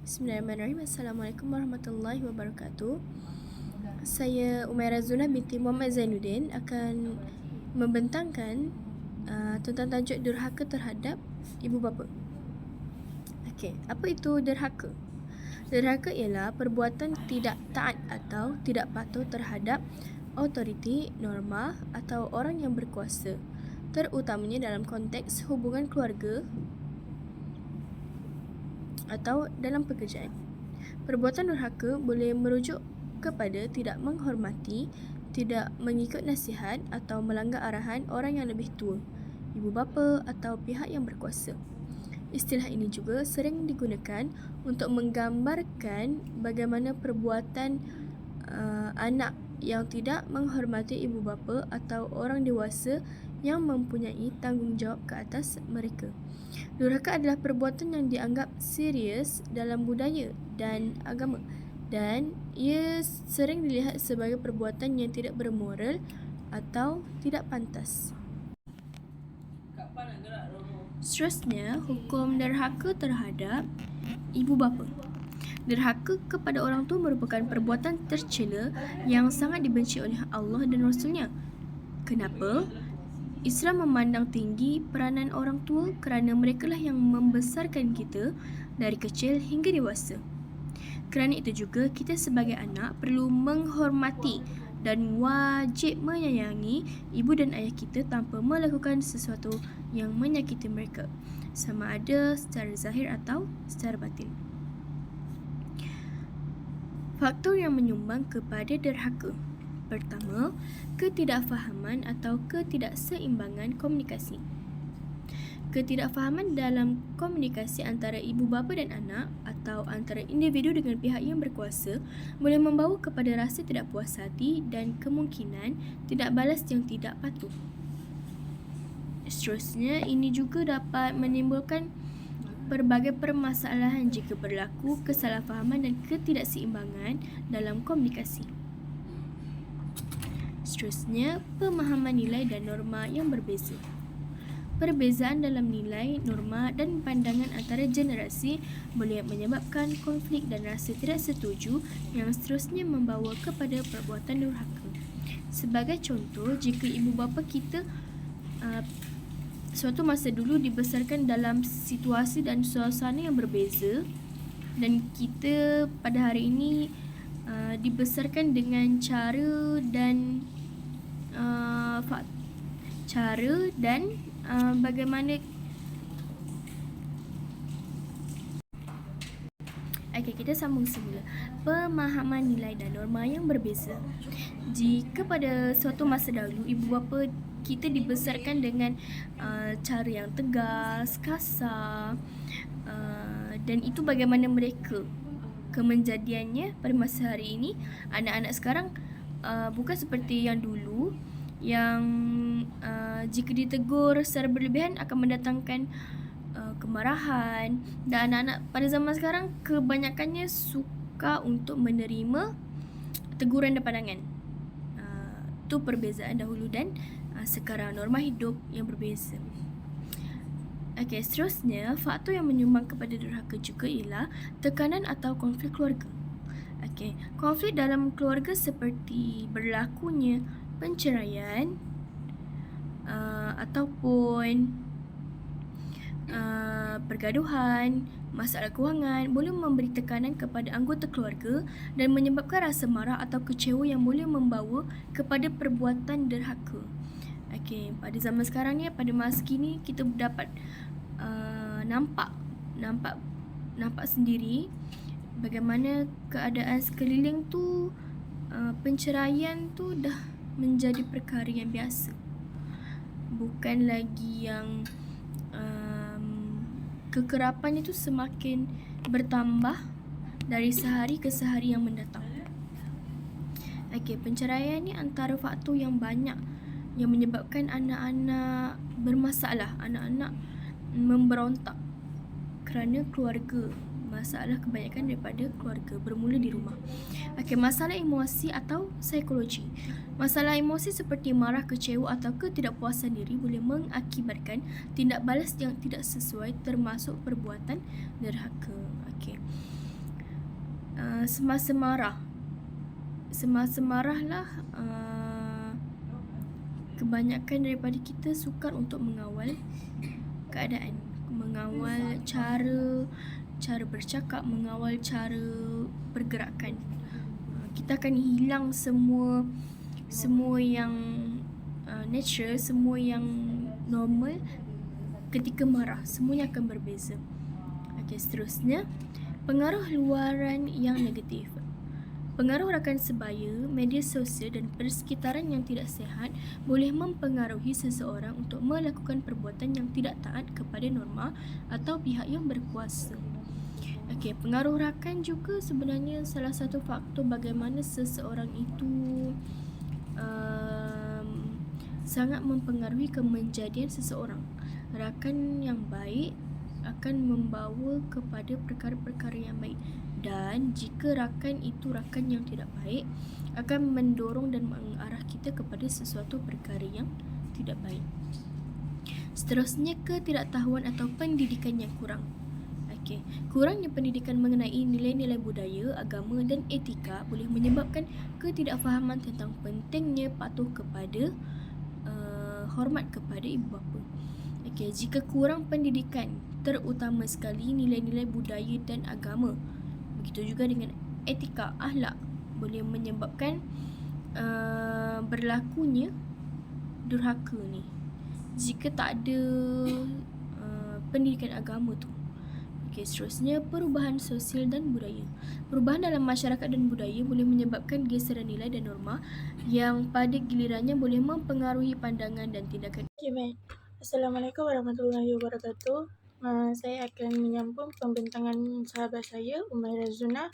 Bismillahirrahmanirrahim. Assalamualaikum warahmatullahi wabarakatuh. Saya Umairah Zuna binti Muhammad Zainuddin akan membentangkan tentang tajuk derhaka terhadap ibu bapa. Okey, apa itu derhaka? Derhaka ialah perbuatan tidak taat atau tidak patuh terhadap autoriti, norma atau orang yang berkuasa, terutamanya dalam konteks hubungan keluarga atau dalam pekerjaan. Perbuatan derhaka boleh merujuk kepada tidak menghormati, tidak mengikut nasihat atau melanggar arahan orang yang lebih tua, ibu bapa atau pihak yang berkuasa. Istilah ini juga sering digunakan untuk menggambarkan bagaimana perbuatan anak yang tidak menghormati ibu bapa atau orang dewasa yang mempunyai tanggungjawab ke atas mereka. Durhaka adalah perbuatan yang dianggap serius dalam budaya dan agama, dan ia sering dilihat sebagai perbuatan yang tidak bermoral atau tidak pantas. Seterusnya, hukum derhaka terhadap ibu bapa. Derhaka kepada orang tua merupakan perbuatan tercela yang sangat dibenci oleh Allah dan Rasulnya. Kenapa? Islam memandang tinggi peranan orang tua kerana merekalah yang membesarkan kita dari kecil hingga dewasa. Kerana itu juga kita sebagai anak perlu menghormati dan wajib menyayangi ibu dan ayah kita tanpa melakukan sesuatu yang menyakiti mereka, sama ada secara zahir atau secara batin. Faktor yang menyumbang kepada derhaka. Pertama, ketidakfahaman atau ketidakseimbangan komunikasi. Ketidakfahaman dalam komunikasi antara ibu bapa dan anak atau antara individu dengan pihak yang berkuasa boleh membawa kepada rasa tidak puas hati dan kemungkinan tidak balas yang tidak patuh. Seterusnya, ini juga dapat menimbulkan berbagai permasalahan jika berlaku kesalahfahaman dan ketidakseimbangan dalam komunikasi. Seterusnya, pemahaman nilai dan norma yang berbeza. Perbezaan dalam nilai, norma dan pandangan antara generasi boleh menyebabkan konflik dan rasa tidak setuju yang seterusnya membawa kepada perbuatan durhaka. Sebagai contoh, jika ibu bapa kita suatu masa dulu dibesarkan dalam situasi dan suasana yang berbeza, dan kita pada hari ini dibesarkan dengan cara dan bagaimana kita sambung semula. Pemahaman nilai dan norma yang berbeza. Jika pada suatu masa dahulu ibu bapa kita dibesarkan dengan cara yang tegas, kasar, dan itu bagaimana mereka kemenjadiannya pada masa hari ini. Anak-anak sekarang bukan seperti yang dulu yang jika ditegur secara berlebihan akan mendatangkan kemarahan, dan anak-anak pada zaman sekarang kebanyakannya suka untuk menerima teguran dan pandangan. Itu perbezaan dahulu dan sekarang, norma hidup yang berbeza. Seterusnya, faktor yang menyumbang kepada durhaka juga ialah tekanan atau konflik keluarga. Konflik dalam keluarga seperti berlakunya perceraian ataupun pergaduhan, masalah kewangan boleh memberi tekanan kepada anggota keluarga dan menyebabkan rasa marah atau kecewa yang boleh membawa kepada perbuatan derhaka. Pada zaman sekarang ni, pada masa kini, kita dapat nampak sendiri bagaimana keadaan sekeliling tu, penceraian tu dah menjadi perkara yang biasa, bukan lagi yang kekerapan itu semakin bertambah dari sehari ke sehari yang mendatang. Penceraian ni antara faktor yang banyak yang menyebabkan anak-anak bermasalah, anak-anak memberontak kerana keluarga. Masalah kebanyakan daripada keluarga bermula di rumah. Masalah emosi atau psikologi. Masalah emosi seperti marah, kecewa atau ketidakpuasan diri boleh mengakibatkan tindak balas yang tidak sesuai, termasuk perbuatan derhaka. semasa marah lah, kebanyakan daripada kita sukar untuk mengawal keadaan, mengawal cara bercakap, mengawal cara pergerakan. Kita akan hilang semua yang natural, semua yang normal ketika marah. Semuanya akan berbeza. Okey, seterusnya, pengaruh luaran yang negatif. Pengaruh rakan sebaya, media sosial dan persekitaran yang tidak sihat boleh mempengaruhi seseorang untuk melakukan perbuatan yang tidak taat kepada norma atau pihak yang berkuasa. Okey, pengaruh rakan juga sebenarnya salah satu faktor bagaimana seseorang itu sangat mempengaruhi kemenjadian seseorang. Rakan yang baik akan membawa kepada perkara-perkara yang baik, dan jika rakan itu rakan yang tidak baik, akan mendorong dan mengarah kita kepada sesuatu perkara yang tidak baik. Seterusnya, ketidaktahuan atau pendidikan yang kurang. Okey, kurangnya pendidikan mengenai nilai-nilai budaya, agama dan etika boleh menyebabkan ketidakfahaman tentang pentingnya patuh kepada hormat kepada ibu bapa. Okey, jika kurang pendidikan, terutama sekali nilai-nilai budaya dan agama, begitu juga dengan etika, akhlak, boleh menyebabkan berlakunya durhaka ni. Jika tak ada pendidikan agama tu. Okey, seterusnya, perubahan sosial dan budaya. Perubahan dalam masyarakat dan budaya boleh menyebabkan geseran nilai dan norma yang pada gilirannya boleh mempengaruhi pandangan dan tindakan. Okay, baik. Assalamualaikum warahmatullahi wabarakatuh. Saya akan menyambung pembintangan sahabat saya, Umairah Zuna,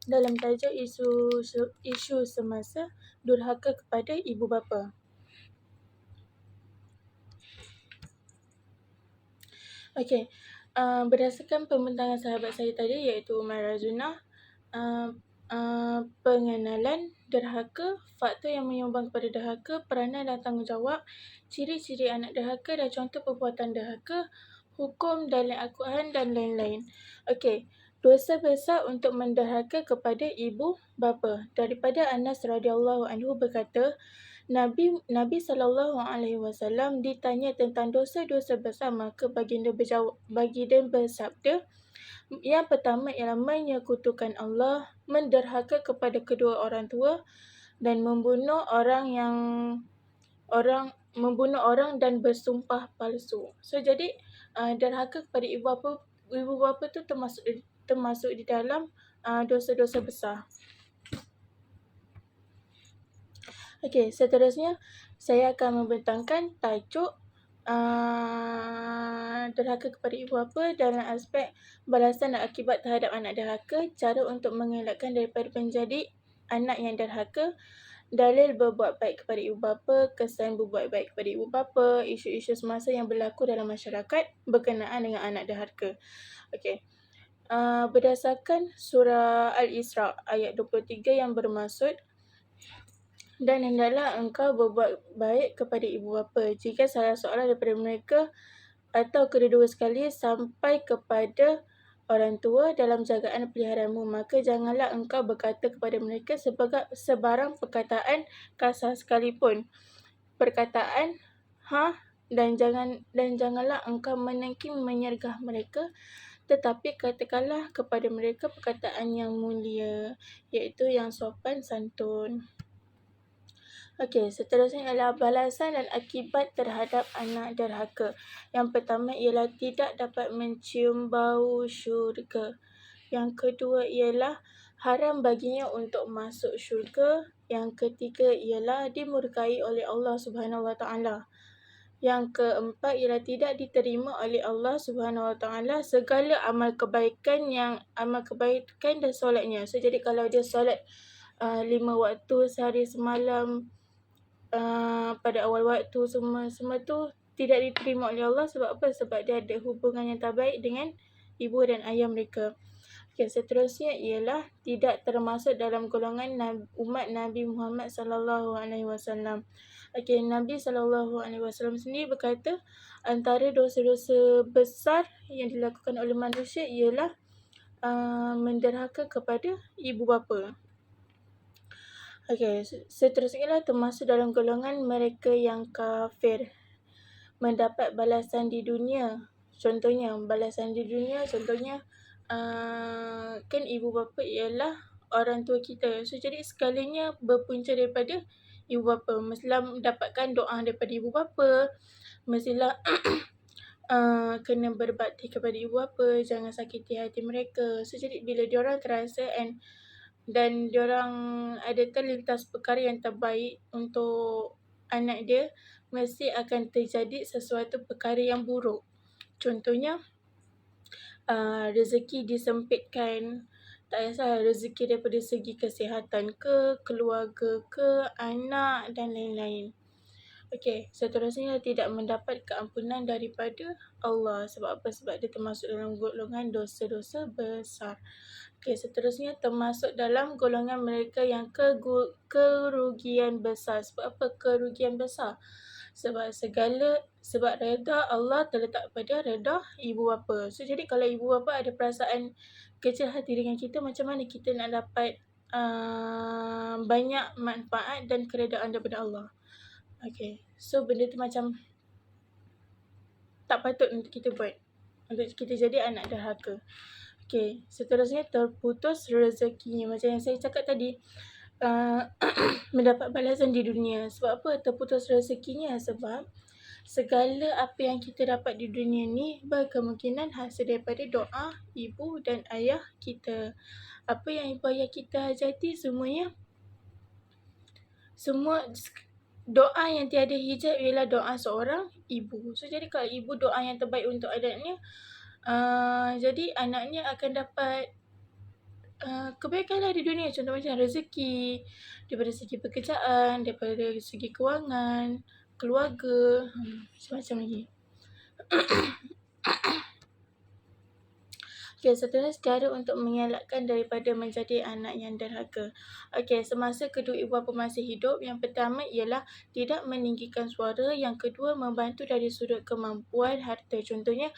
dalam tajuk isu semasa durhaka kepada ibu bapa. Okey, berdasarkan pembintangan sahabat saya tadi, iaitu Umairah Zuna, pengenalan derhaka, faktor yang menyumbang kepada derhaka, peranan dan tanggungjawab, ciri-ciri anak derhaka dan contoh perbuatan derhaka, hukum dalam Al-Quran dan lain-lain. Okey, dosa besar untuk menderhaka kepada ibu bapa. Daripada Anas radhiyallahu anhu berkata, Nabi SAW ditanya tentang dosa-dosa besar, maka baginda bersabda, yang pertama ialah menyekutukan Allah, menderhaka kepada kedua orang tua, dan membunuh orang dan bersumpah palsu. So jadi derhaka kepada ibu bapa tu termasuk di dalam dosa-dosa besar. Okey, seterusnya saya akan membentangkan tajuk derhaka kepada ibu bapa dalam aspek balasan dan akibat terhadap anak derhaka, cara untuk mengelakkan daripada menjadi anak yang derhaka, dalil berbuat baik kepada ibu bapa, kesan berbuat baik kepada ibu bapa, isu-isu semasa yang berlaku dalam masyarakat berkenaan dengan anak derhaka. Okey. Berdasarkan surah Al-Isra ayat 23 yang bermaksud, dan hendaklah engkau berbuat baik kepada ibu bapa jika salah seorang daripada mereka atau kedua-dua sekali sampai kepada orang tua dalam jagaan peliharaanmu, maka janganlah engkau berkata kepada mereka sebarang perkataan kasar sekalipun. Perkataan dan janganlah engkau menengki menyergah mereka, tetapi katakanlah kepada mereka perkataan yang mulia, iaitu yang sopan santun. Okey, seterusnya ialah balasan dan akibat terhadap anak derhaka. Yang pertama ialah tidak dapat mencium bau syurga. Yang kedua ialah haram baginya untuk masuk syurga. Yang ketiga ialah dimurkai oleh Allah Subhanahu Wa Taala. Yang keempat ialah tidak diterima oleh Allah Subhanahu Wa Taala segala amal kebaikan dan solatnya. So jadi kalau dia solat 5 waktu sehari semalam, pada awal waktu, semua tu tidak diterima oleh Allah. Sebab apa? Sebab dia ada hubungan yang tak baik dengan ibu dan ayah mereka. Okay, seterusnya ialah tidak termasuk dalam golongan umat Nabi Muhammad SAW. Okay, Nabi SAW sendiri berkata, antara dosa-dosa besar yang dilakukan oleh manusia ialah menderhaka kepada ibu bapa. Okey, seterusnya ialah termasuk dalam golongan mereka yang kafir, mendapat balasan di dunia. Contohnya, kan ibu bapa ialah orang tua kita. So, jadi segalanya berpunca daripada ibu bapa. Mestilah mendapatkan doa daripada ibu bapa, mestilah kena berbakti kepada ibu bapa, jangan sakiti hati mereka. So, jadi bila diorang terasa dan diorang ada terlintas perkara yang terbaik untuk anak dia, mesti akan terjadi sesuatu perkara yang buruk. Contohnya, rezeki disempitkan, tak kisah rezeki daripada segi kesihatan ke, keluarga ke, anak dan lain-lain. Okey, seterusnya tidak mendapat keampunan daripada Allah. Sebab apa? Sebab dia termasuk dalam golongan dosa-dosa besar. Okey, seterusnya termasuk dalam golongan mereka yang kerugian besar. Sebab apa kerugian besar? Sebab redha Allah terletak pada redha ibu bapa. So, jadi kalau ibu bapa ada perasaan kecil hati dengan kita, macam mana kita nak dapat banyak manfaat dan keredaan daripada Allah? Okay, so benda tu macam tak patut untuk kita buat, untuk kita jadi anak derhaka. Okay, seterusnya terputus rezekinya. Macam yang saya cakap tadi, mendapat balasan di dunia. Sebab apa terputus rezekinya? Sebab segala apa yang kita dapat di dunia ni berkemungkinan hasil daripada doa ibu dan ayah kita. Apa yang ibu ayah kita hajati semua doa yang tiada hijab ialah doa seorang ibu. So, jadi kalau ibu doa yang terbaik untuk anaknya, jadi anaknya akan dapat kebaikanlah di dunia. Contoh macam rezeki, daripada segi pekerjaan, daripada segi kewangan, keluarga, macam-macam lagi. Okay, seterusnya cara untuk mengelakkan daripada menjadi anak yang derhaka. Okay, semasa kedua ibu bapa masih hidup, yang pertama ialah tidak meninggikan suara. Yang kedua, membantu dari sudut kemampuan harta. Contohnya,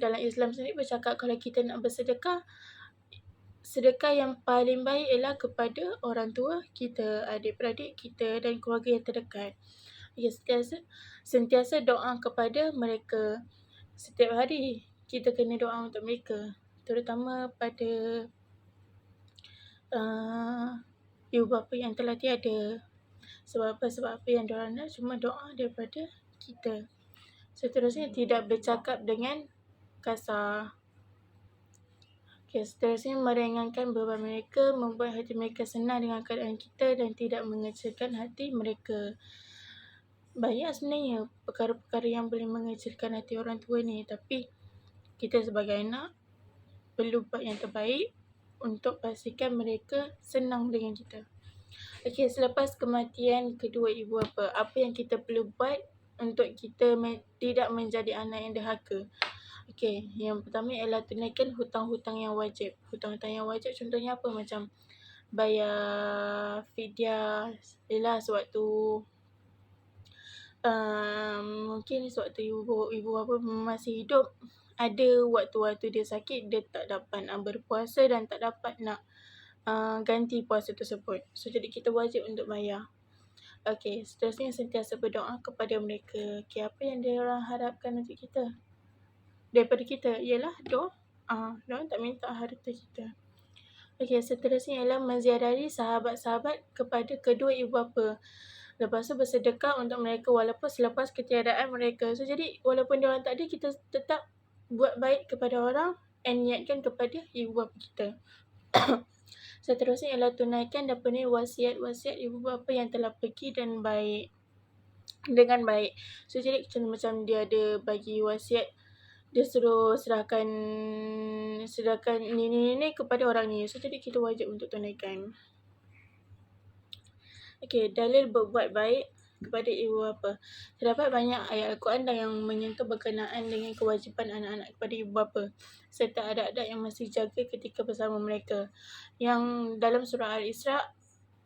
dalam Islam sendiri bercakap kalau kita nak bersedekah, sedekah yang paling baik ialah kepada orang tua kita, adik-beradik kita dan keluarga yang terdekat. Okay, sentiasa doa kepada mereka. Setiap hari kita kena doa untuk mereka, terutama pada ibu bapa yang telah tiada. Sebab apa yang diorang nak cuma doa daripada kita. Seterusnya, tidak bercakap dengan kasar. Okay, seterusnya meringankan beban mereka, membuat hati mereka senang dengan keadaan kita dan tidak mengecilkan hati mereka. Banyak sebenarnya perkara-perkara yang boleh mengecilkan hati orang tua ni, tapi kita sebagai anak perlu buat yang terbaik untuk pastikan mereka senang dengan kita. Okey, selepas kematian kedua ibu bapa, apa yang kita perlu buat untuk kita tidak menjadi anak yang derhaka? Okey, yang pertama ialah tunaikan hutang-hutang yang wajib. Hutang-hutang yang wajib contohnya apa? Macam bayar fidyah, ialah sewaktu mungkin sewaktu ibu bapa masih hidup, ada waktu-waktu dia sakit, dia tak dapat nak berpuasa dan tak dapat nak ganti puasa tersebut. So, jadi kita wajib untuk bayar. Okay, seterusnya sentiasa berdoa kepada mereka. Okay, apa yang dia orang harapkan untuk kita? Daripada kita ialah doa. Diorang tak minta harta kita. Okay, seterusnya ialah menziarahi sahabat-sahabat kepada kedua ibu bapa. Lepas tu bersedekah untuk mereka walaupun selepas ketiadaan mereka. So, jadi walaupun diorang tak ada, kita tetap buat baik kepada orang dan niatkan kepada ibu bapa kita. Seterusnya ialah tunaikan dan penuhi wasiat-wasiat ibu bapa yang telah pergi dengan baik. So, jadi macam dia ada bagi wasiat, dia suruh sedangkan ni kepada orang ni. So, jadi kita wajib untuk tunaikan. Okey, dalil berbuat baik kepada ibu bapa. Terdapat banyak ayat Al-Quran yang menyentuh berkenaan dengan kewajipan anak-anak kepada ibu bapa serta adab-adab yang mesti jaga ketika bersama mereka. Yang dalam surah Al-Isra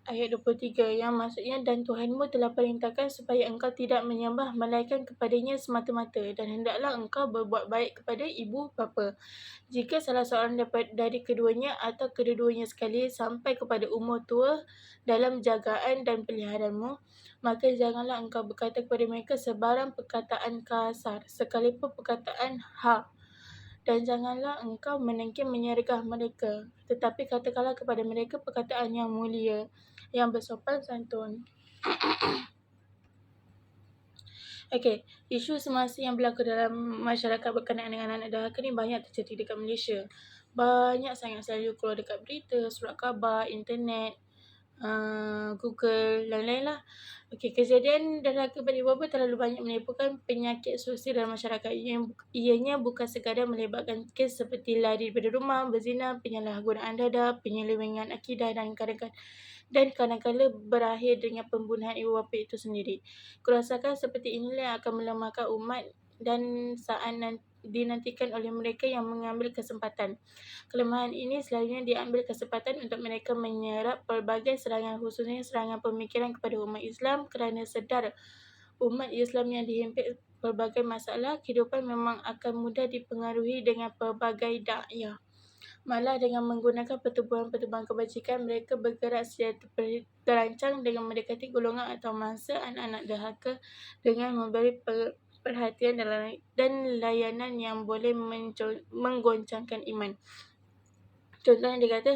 ayat 23 yang maksudnya, dan Tuhanmu telah perintahkan supaya engkau tidak menyembah melainkan kepadanya semata-mata, dan hendaklah engkau berbuat baik kepada ibu bapa. Jika salah seorang dari keduanya atau kedua-duanya sekali sampai kepada umur tua dalam jagaan dan peliharaanmu, maka janganlah engkau berkata kepada mereka sebarang perkataan kasar, sekalipun perkataan hak. Dan janganlah engkau menengking menyergah mereka, tetapi katakanlah kepada mereka perkataan yang mulia, yang bersopan santun. Okey, isu semasa yang berlaku dalam masyarakat berkenaan dengan anak dahaka ni banyak terjadi dekat Malaysia. Banyak sangat selalu keluar dekat berita, surat khabar, internet, Google, lain-lain lah. Okey, kejadian dahaka pada ibu bapa terlalu banyak menimbulkan penyakit sosial dalam masyarakat. Ianya bukan sekadar melibatkan kes seperti lari daripada rumah, berzina, penyalahgunaan dadah, penyelewengan akidah dan kadang-kadang berakhir dengan pembunuhan ibu bapa itu sendiri. Kerosakan seperti inilah yang akan melemahkan umat dan saat dinantikan oleh mereka yang mengambil kesempatan. Kelemahan ini selalunya diambil kesempatan untuk mereka menyerap pelbagai serangan, khususnya serangan pemikiran kepada umat Islam, kerana sedar umat Islam yang dihimpit pelbagai masalah kehidupan memang akan mudah dipengaruhi dengan pelbagai da'iyah. Malah dengan menggunakan pertubuhan-pertubuhan kebajikan, mereka bergerak secara terancang dengan mendekati golongan atau mangsa anak-anak dahaka dengan memberi perhatian dan layanan yang boleh menggoncangkan iman. Contohnya dia kata,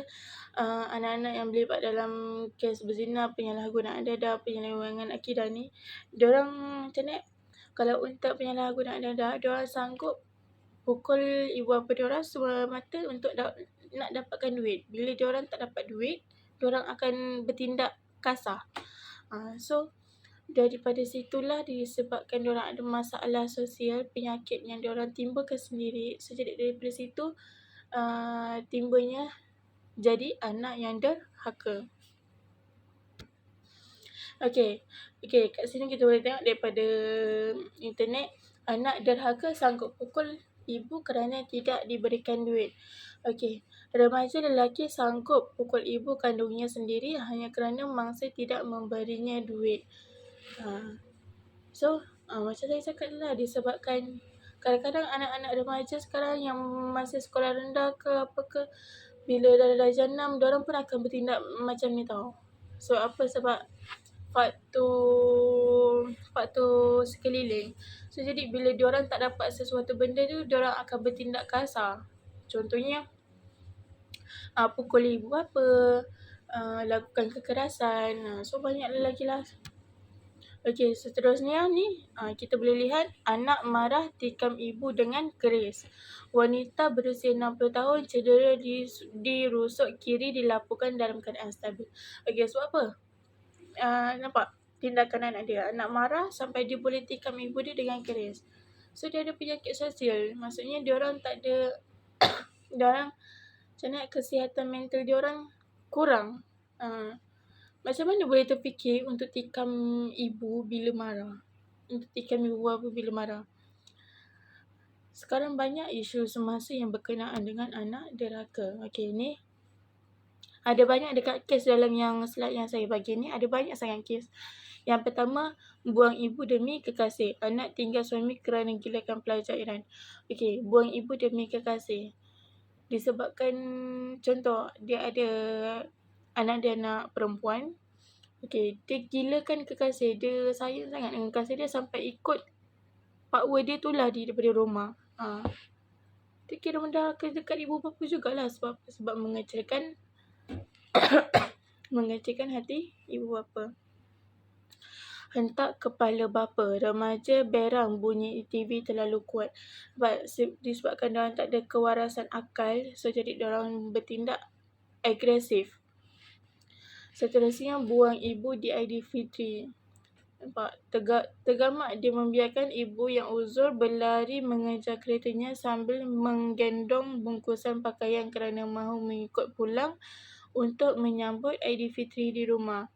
anak-anak yang berlibat dalam kes berzina, penyalahgunaan dadah, penyelewengan akidah ni, diorang macam ni, kalau untuk penyalahgunaan dadah, diorang sanggup pukul ibu bapa diorang semata untuk nak dapatkan duit. Bila diorang tak dapat duit, diorang akan bertindak kasar. So, daripada situlah disebabkan diorang ada masalah sosial, penyakit yang diorang timbulkan sendiri. So, jadi daripada situ, timbulnya jadi anak yang derhaka. Okey, kat sini kita boleh tengok daripada internet, anak derhaka sanggup pukul ibu kerana tidak diberikan duit. Okey, remaja lelaki sanggup pukul ibu kandungnya sendiri hanya kerana mangsa tidak memberinya duit. So, macam saya cakap lah, disebabkan kadang-kadang anak-anak remaja sekarang yang masih sekolah rendah ke apa ke, bila dah darjah 6, diorang pun akan bertindak macam ni tau. So, apa sebab faktor sekeliling. So, jadi bila diorang tak dapat sesuatu benda tu, diorang akan bertindak kasar. Contohnya, pukul ibu bapa, lakukan kekerasan. So, banyak lelaki lah. Okey, seterusnya ni kita boleh lihat anak marah tikam ibu dengan keris. Wanita berusia 60 tahun cedera di rusuk kiri dilaporkan dalam keadaan stabil. Okey, sebab apa? Nampak tindakan anak dia. Anak marah sampai dia boleh tikam ibu dia dengan keris. So, dia ada penyakit sosial. Maksudnya diorang tak ada diorang macam mana, kesihatan mental diorang kurang. Macam mana boleh terfikir untuk tikam ibu bila marah? Untuk tikam ibu bapa bila marah? Sekarang banyak isu semasa yang berkenaan dengan anak derhaka. Okey, ni ada banyak dekat kes dalam yang slide yang saya bagi ni, ada banyak sangat kes. Yang pertama, buang ibu demi kekasih. Anak tinggal suami kerana gilakan pelajaran. Okey, buang ibu demi kekasih. Disebabkan, contoh, dia ada anak perempuan. Okey, dia gilakan kekasih. Dia sayang sangat dengan kekasih dia sampai ikut pakwa dia tu lari daripada rumah. Dia kira menderhaka dekat ibu bapa jugalah. Sebab mengecilkan hati ibu bapa. Hentak kepala bapa. Remaja berang bunyi TV terlalu kuat. Disebabkan diorang tak ada kewarasan akal, so jadi diorang bertindak agresif. Seterusnya, buang ibu di Aidilfitri. Nampak? Tergamak dia membiarkan ibu yang uzur berlari mengejar keretanya sambil menggendong bungkusan pakaian kerana mahu mengikut pulang untuk menyambut Aidilfitri di rumah.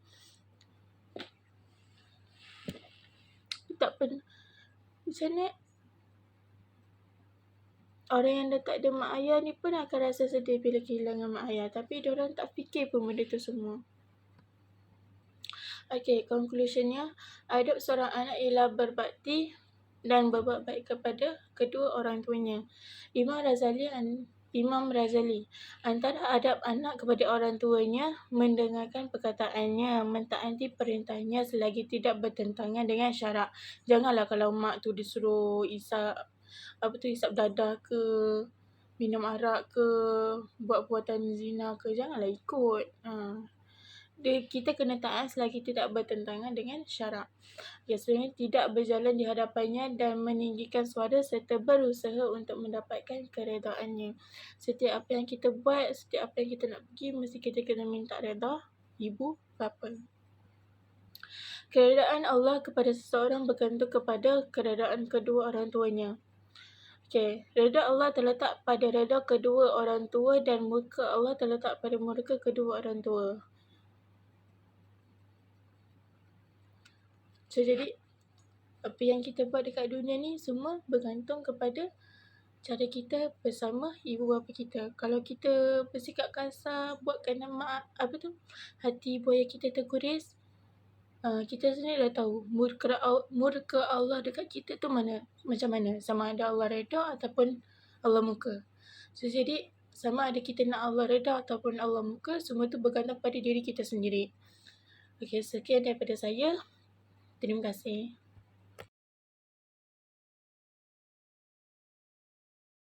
Tak pernah. Macam ni, orang yang dah tak ada mak ayah ni pun akan rasa sedih bila kehilangan mak ayah. Tapi diorang tak fikir pun benda tu semua. Okey, conclusionnya, adab seorang anak ialah berbakti dan berbuat baik kepada kedua orang tuanya. Imam Razali, antara adab anak kepada orang tuanya, mendengarkan perkataannya, mentaati perintahnya selagi tidak bertentangan dengan syarak. Janganlah kalau mak tu disuruh isap dadah ke, minum arak ke, buat perbuatan zina ke, janganlah ikut. Kita kena taat selagi tidak bertentangan dengan syarak. Biasanya tidak berjalan di hadapannya dan meninggikan suara serta berusaha untuk mendapatkan keredaannya. Setiap apa yang kita buat, setiap apa yang kita nak pergi, mesti kita kena minta reda ibu bapa. Keredaan Allah kepada seseorang bergantung kepada keredaan kedua orang tuanya. Okey, reda Allah terletak pada reda kedua orang tua dan murka Allah terletak pada murka kedua orang tua. So, jadi apa yang kita buat dekat dunia ni semua bergantung kepada cara kita bersama ibu bapa kita. Kalau kita bersikap kasar, buatkan hati ibu ayah kita terguris, kita sendiri dah tahu murka Allah dekat kita tu macam mana, sama ada Allah reda ataupun Allah murka. So, jadi sama ada kita nak Allah reda ataupun Allah murka, semua tu bergantung pada diri kita sendiri. Okey, sekian daripada saya. Terima kasih.